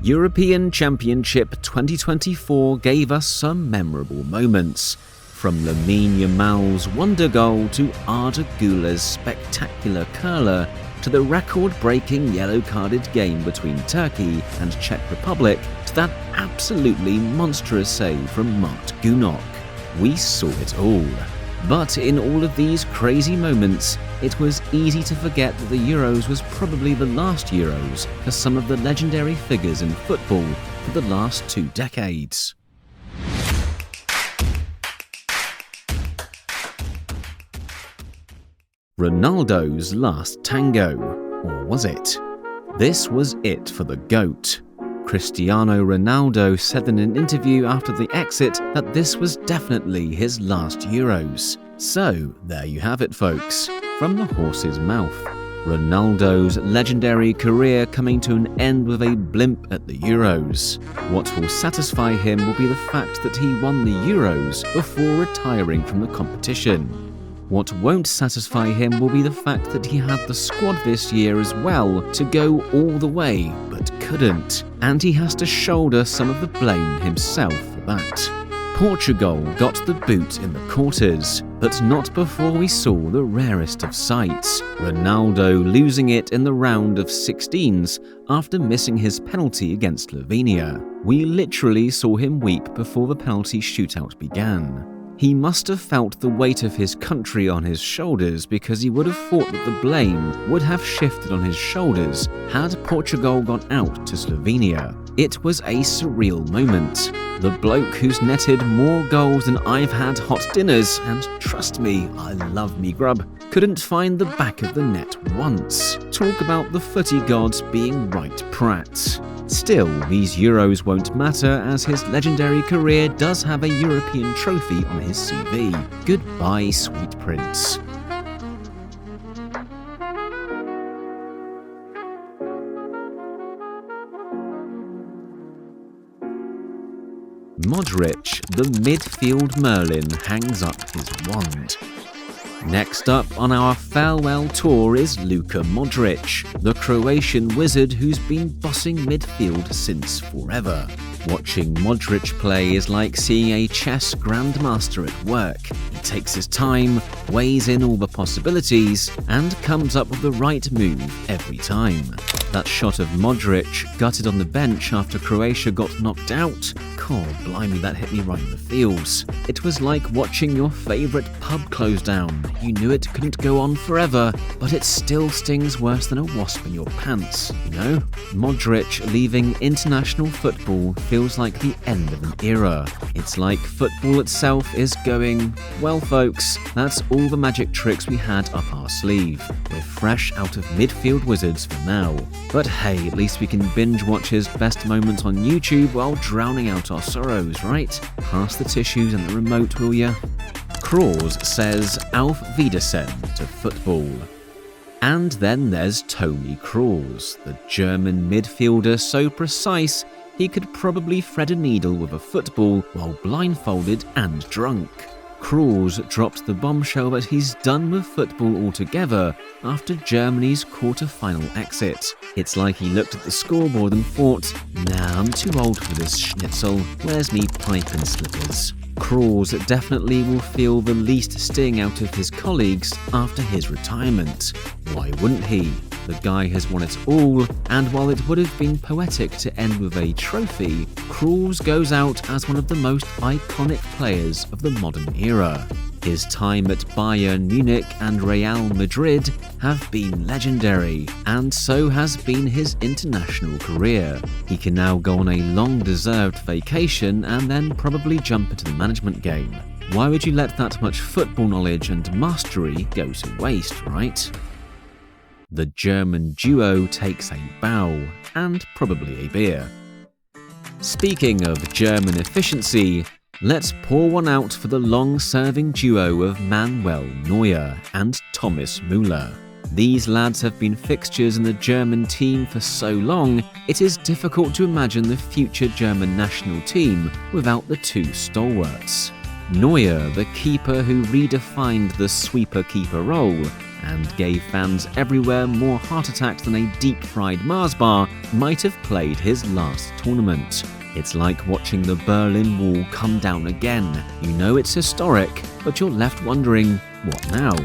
European Championship 2024 gave us some memorable moments, from Lamine Yamal's wonder goal to Arda Güler's spectacular curler to the record-breaking yellow-carded game between Turkey and Czech Republic to that absolutely monstrous save from Mart Gunok. We saw it all. But in all of these crazy moments, it was easy to forget that the Euros was probably the last Euros for some of the legendary figures in football for the last 2 decades. Ronaldo's last tango, or was it? This was it for the GOAT. Cristiano Ronaldo said in an interview after the exit that this was definitely his last Euros. So, there you have it, folks, from the horse's mouth. Ronaldo's legendary career coming to an end with a blimp at the Euros. What will satisfy him will be the fact that he won the Euros before retiring from the competition. What won't satisfy him will be the fact that he had the squad this year as well to go all the way, but couldn't, and he has to shoulder some of the blame himself for that. Portugal got the boot in the quarters, but not before we saw the rarest of sights, Ronaldo losing it in the round of 16s after missing his penalty against Slovenia. We literally saw him weep before the penalty shootout began. He must have felt the weight of his country on his shoulders because he would have thought that the blame would have shifted on his shoulders had Portugal gone out to Slovenia. It was a surreal moment. The bloke who's netted more goals than I've had hot dinners, and trust me, I love me grub, couldn't find the back of the net once. Talk about the footy gods being right prats. Still, these Euros won't matter as his legendary career does have a European trophy on his CV. Goodbye, sweet prince. Modric, the midfield Merlin, hangs up his wand. Next up on our farewell tour is Luka Modric, the Croatian wizard who's been bossing midfield since forever. Watching Modric play is like seeing a chess grandmaster at work. He takes his time, weighs in all the possibilities, and comes up with the right move every time. That shot of Modric gutted on the bench after Croatia got knocked out, God blimey, that hit me right in the feels. It was like watching your favourite pub close down. You knew it couldn't go on forever, but it still stings worse than a wasp in your pants, you know? Modric leaving international football feels like the end of an era. It's like football itself is going, well folks, that's all the magic tricks we had up our sleeve. We're fresh out of midfield wizards for now. But hey, at least we can binge watch his best moments on YouTube while drowning out our sorrows, right? Pass the tissues and the remote, will ya? Kroos says Auf Wiedersehen to football. And then there's Toni Kroos, the German midfielder so precise he could probably thread a needle with a football while blindfolded and drunk. Kroos dropped the bombshell that he's done with football altogether after Germany's quarter-final exit. It's like he looked at the scoreboard and thought, nah, I'm too old for this schnitzel, where's me pipe and slippers? Kroos definitely will feel the least sting out of his colleagues after his retirement. Why wouldn't he? The guy has won it all, and while it would have been poetic to end with a trophy, Kroos goes out as one of the most iconic players of the modern era. His time at Bayern Munich and Real Madrid have been legendary, and so has been his international career. He can now go on a long-deserved vacation and then probably jump into the management game. Why would you let that much football knowledge and mastery go to waste, right? The German duo takes a bow, and probably a beer. Speaking of German efficiency, let's pour one out for the long-serving duo of Manuel Neuer and Thomas Müller. These lads have been fixtures in the German team for so long, it is difficult to imagine the future German national team without the two stalwarts. Neuer, the keeper who redefined the sweeper-keeper role, and gave fans everywhere more heart attacks than a deep-fried Mars bar, might have played his last tournament. It's like watching the Berlin Wall come down again. You know it's historic, but you're left wondering, what now?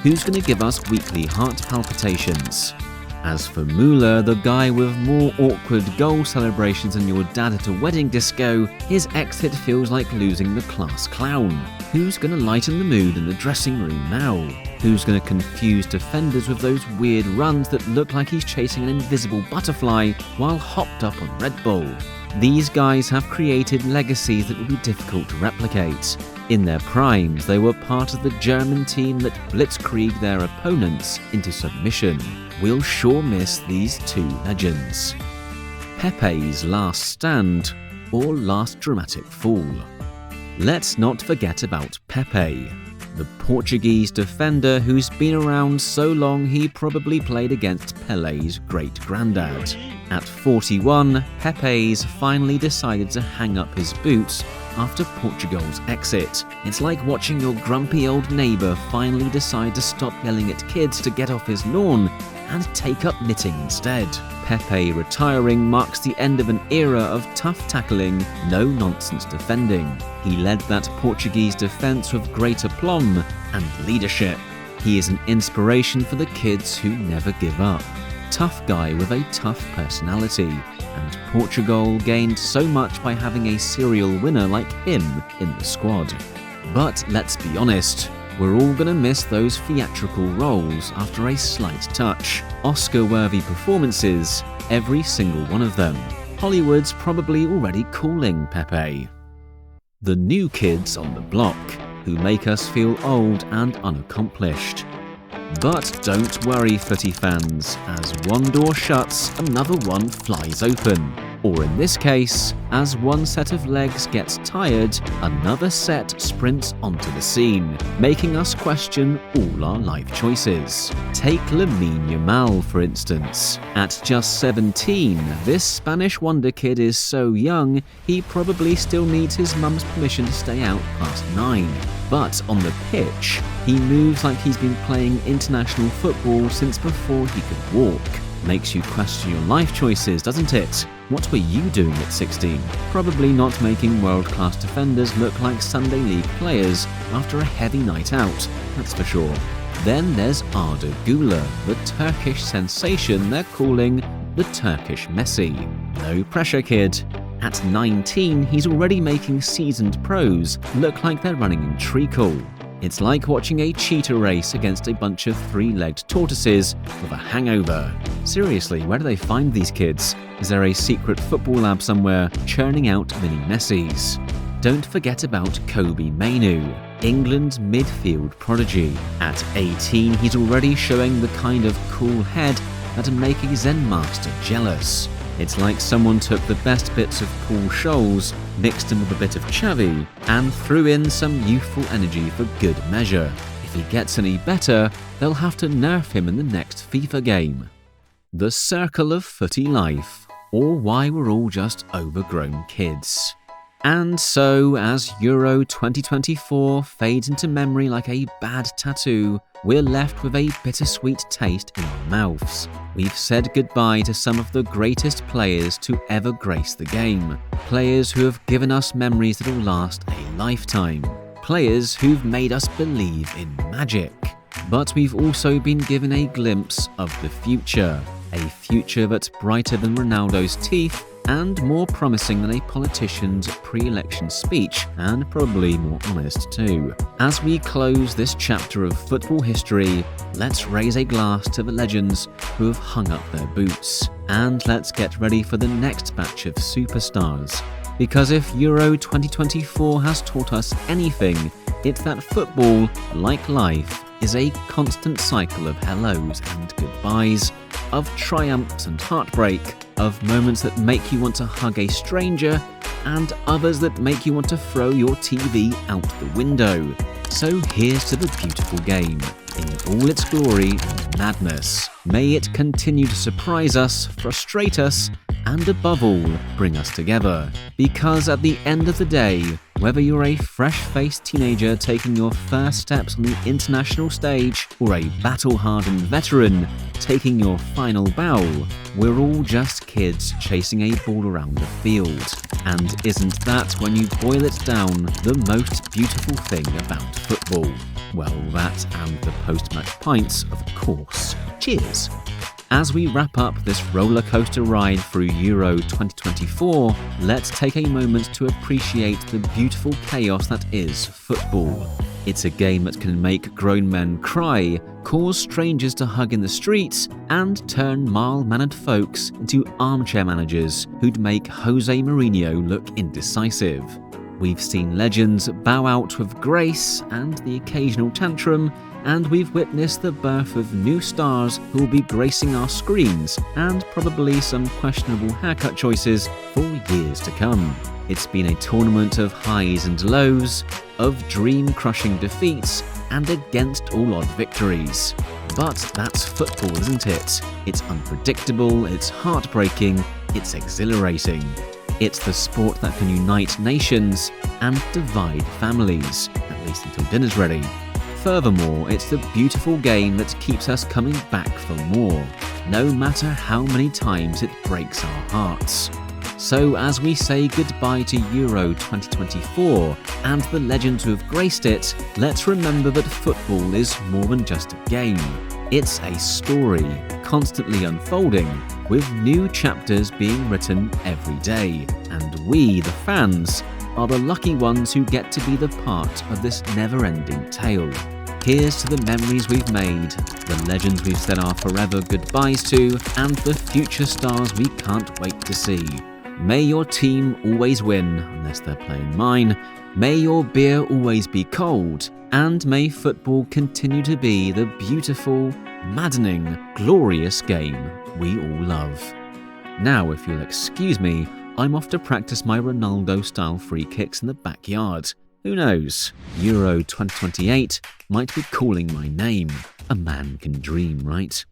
Who's going to give us weekly heart palpitations? As for Müller, the guy with more awkward goal celebrations than your dad at a wedding disco, his exit feels like losing the class clown. Who's going to lighten the mood in the dressing room now? Who's going to confuse defenders with those weird runs that look like he's chasing an invisible butterfly while hopped up on Red Bull? These guys have created legacies that will be difficult to replicate. In their primes, they were part of the German team that blitzkrieged their opponents into submission. We'll sure miss these two legends. Pepe's last stand or last dramatic fall. Let's not forget about Pepe, the Portuguese defender who's been around so long he probably played against Pelé's great-granddad. At 41, Pepe's finally decided to hang up his boots after Portugal's exit. It's like watching your grumpy old neighbour finally decide to stop yelling at kids to get off his lawn and take up knitting instead. Pepe retiring marks the end of an era of tough tackling, no-nonsense defending. He led that Portuguese defence with great aplomb and leadership. He is an inspiration for the kids who never give up. Tough guy with a tough personality, and Portugal gained so much by having a serial winner like him in the squad. But let's be honest, we're all gonna miss those theatrical roles after a slight touch. Oscar-worthy performances, every single one of them. Hollywood's probably already calling Pepe. The new kids on the block, who make us feel old and unaccomplished. But don't worry, footy fans, as one door shuts, another one flies open. Or in this case, as one set of legs gets tired, another set sprints onto the scene, making us question all our life choices. Take Lamine Yamal, for instance. At just 17, this Spanish wonder kid is so young, he probably still needs his mum's permission to stay out past 9. But on the pitch, he moves like he's been playing international football since before he could walk. Makes you question your life choices, doesn't it? What were you doing at 16? Probably not making world-class defenders look like Sunday League players after a heavy night out, that's for sure. Then there's Arda Güler, the Turkish sensation they're calling the Turkish Messi. No pressure, kid. At 19, he's already making seasoned pros look like they're running in treacle. It's like watching a cheetah race against a bunch of three-legged tortoises with a hangover. Seriously, where do they find these kids? Is there a secret football lab somewhere churning out mini Messis? Don't forget about Kobbie Mainoo, England's midfield prodigy. At 18, he's already showing the kind of cool head that'd make a Zen master jealous. It's like someone took the best bits of Paul Scholes, mixed them with a bit of Xavi, and threw in some youthful energy for good measure. If he gets any better, they'll have to nerf him in the next FIFA game. The circle of footy life, or why we're all just overgrown kids. And so, as Euro 2024 fades into memory like a bad tattoo, we're left with a bittersweet taste in our mouths. We've said goodbye to some of the greatest players to ever grace the game. Players who have given us memories that'll last a lifetime. Players who've made us believe in magic. But we've also been given a glimpse of the future. A future that's brighter than Ronaldo's teeth and more promising than a politician's pre-election speech, and probably more honest too. As we close this chapter of football history, let's raise a glass to the legends who have hung up their boots. And let's get ready for the next batch of superstars. Because if Euro 2024 has taught us anything, it's that football, like life, is a constant cycle of hellos and goodbyes, of triumphs and heartbreak, of moments that make you want to hug a stranger, and others that make you want to throw your TV out the window. So here's to the beautiful game, in all its glory and madness. May it continue to surprise us, frustrate us, and above all, bring us together. Because at the end of the day, Whether you're a fresh-faced teenager taking your first steps on the international stage or a battle-hardened veteran taking your final bow, we're all just kids chasing a ball around the field. And isn't that, when you boil it down, the most beautiful thing about football? Well, that and the post-match pints, of course. Cheers! As we wrap up this roller coaster ride through Euro 2024, let's take a moment to appreciate the beautiful chaos that is football. It's a game that can make grown men cry, cause strangers to hug in the streets, and turn mild-mannered folks into armchair managers who'd make Jose Mourinho look indecisive. We've seen legends bow out with grace and the occasional tantrum, and we've witnessed the birth of new stars who will be gracing our screens, and probably some questionable haircut choices for years to come. It's been a tournament of highs and lows, of dream-crushing defeats, and against all odd victories. But that's football, isn't it? It's unpredictable, it's heartbreaking, it's exhilarating. It's the sport that can unite nations and divide families, at least until dinner's ready. Furthermore, it's the beautiful game that keeps us coming back for more, no matter how many times it breaks our hearts. So as we say goodbye to Euro 2024 and the legends who have graced it, let's remember that football is more than just a game. It's a story, constantly unfolding, with new chapters being written every day. And we, the fans, are the lucky ones who get to be the part of this never-ending tale. Here's to the memories we've made, the legends we've said our forever goodbyes to, and the future stars we can't wait to see. May your team always win, unless they're playing mine. May your beer always be cold, and may football continue to be the beautiful, maddening, glorious game we all love. Now, if you'll excuse me, I'm off to practice my Ronaldo-style free kicks in the backyard. Who knows? Euro 2028 might be calling my name. A man can dream, right?